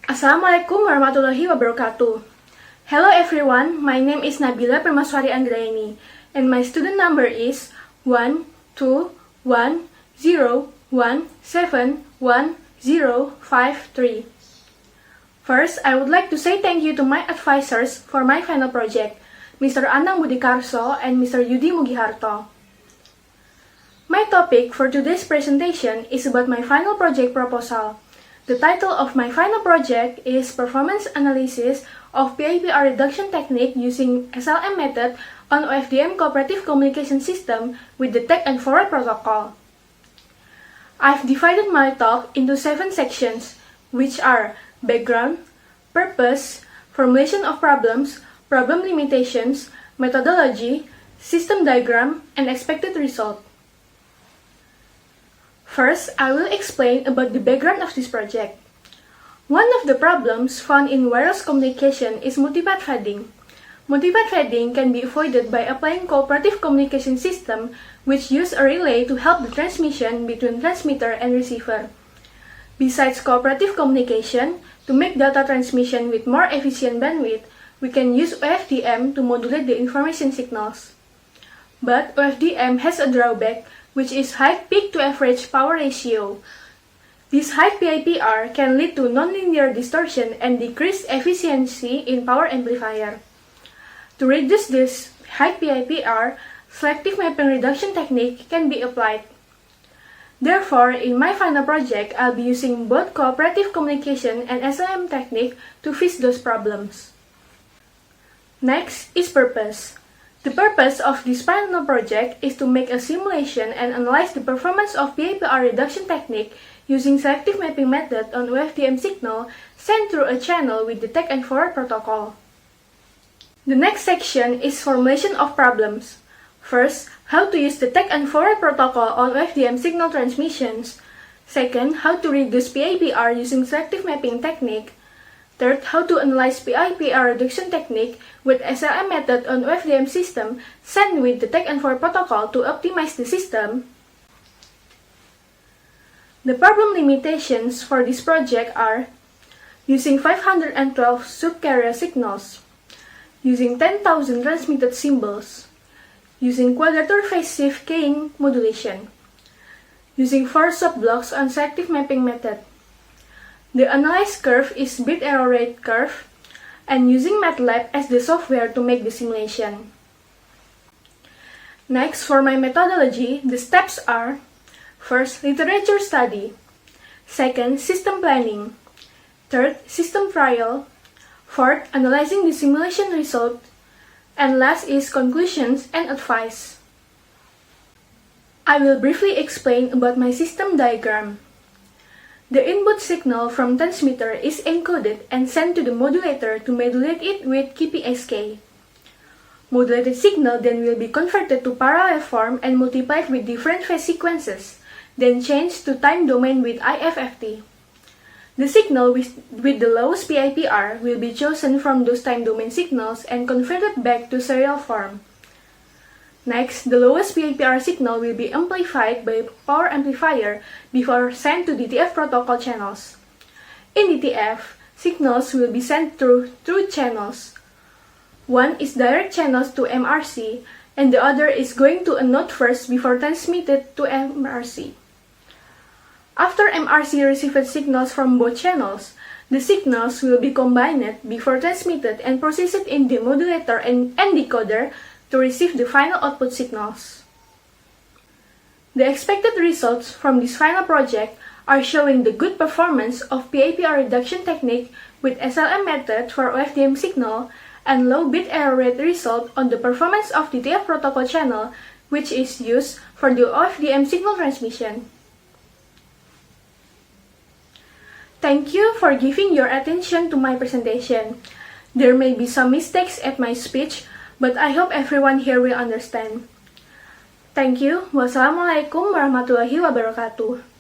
Assalamualaikum warahmatullahi wabarakatuh. Hello everyone, my name is Nabila Permaswari Anggraini and my student number is 12101711053. First, I would like to say thank you to my advisors for my final project, Mr. Anang Budikarso and Mr. Yudi Mugiharto. My topic for today's presentation is about my final project proposal. The title of my final project is Performance Analysis of PIPR Reduction Technique using SLM method on OFDM Cooperative Communication System with the Tech and Forward Protocol. I've divided my talk into 7 sections, which are background, purpose, formulation of problems, problem limitations, methodology, system diagram, and expected result. First, I will explain about the background of this project. One of the problems found in wireless communication is multipath threading. Multipath threading can be avoided by applying cooperative communication system which use a relay to help the transmission between transmitter and receiver. Besides cooperative communication, to make data transmission with more efficient bandwidth, we can use OFDM to modulate the information signals. But OFDM has a drawback, which is high peak to average power ratio. This high PIPR can lead to nonlinear distortion and decreased efficiency in power amplifier. To reduce this high PIPR, selective mapping reduction technique can be applied. Therefore, in my final project, I'll be using both cooperative communication and SLM technique to fix those problems. Next is purpose. The purpose of this final project is to make a simulation and analyze the performance of PIPR reduction technique using selective mapping method on OFDM signal sent through a channel with the Tech and Forward protocol. The next section is formulation of problems. First, how to use the Tech and Forward protocol on OFDM signal transmissions. Second, how to reduce PIPR using selective mapping technique. Third, how to analyze PIPR reduction technique with SLM method on OFDM system sent with the Tech and Forward protocol to optimize the system. The problem limitations for this project are using 512 subcarrier signals, using 10,000 transmitted symbols, using quadrature phase shift keying modulation, using 4 sub-blocks on selective mapping method. The analyzed curve is bit error rate curve, and using MATLAB as the software to make the simulation. Next, for my methodology, the steps are: first, literature study; second, system planning; third, system trial; fourth, analyzing the simulation result; and last is conclusions and advice. I will briefly explain about my system diagram. The input signal from transmitter is encoded and sent to the modulator to modulate it with QPSK. Modulated signal then will be converted to parallel form and multiplied with different phase sequences, then changed to time domain with IFFT. The signal with the lowest PIPR will be chosen from those time domain signals and converted back to serial form. Next, the lowest PIPR signal will be amplified by power amplifier before sent to DTF protocol channels. In DTF, signals will be sent through two channels. One is direct channels to MRC, and the other is going to a node first before transmitted to MRC. After MRC received signals from both channels, the signals will be combined before transmitted and processed in the modulator and decoder to receive the final output signals. The expected results from this final project are showing the good performance of PIPR reduction technique with SLM method for OFDM signal and low bit error rate result on the performance of DTF protocol channel, which is used for the OFDM signal transmission. Thank you for giving your attention to my presentation. There may be some mistakes at my speech, but I hope everyone here will understand. Thank you. Wassalamualaikum warahmatullahi wabarakatuh.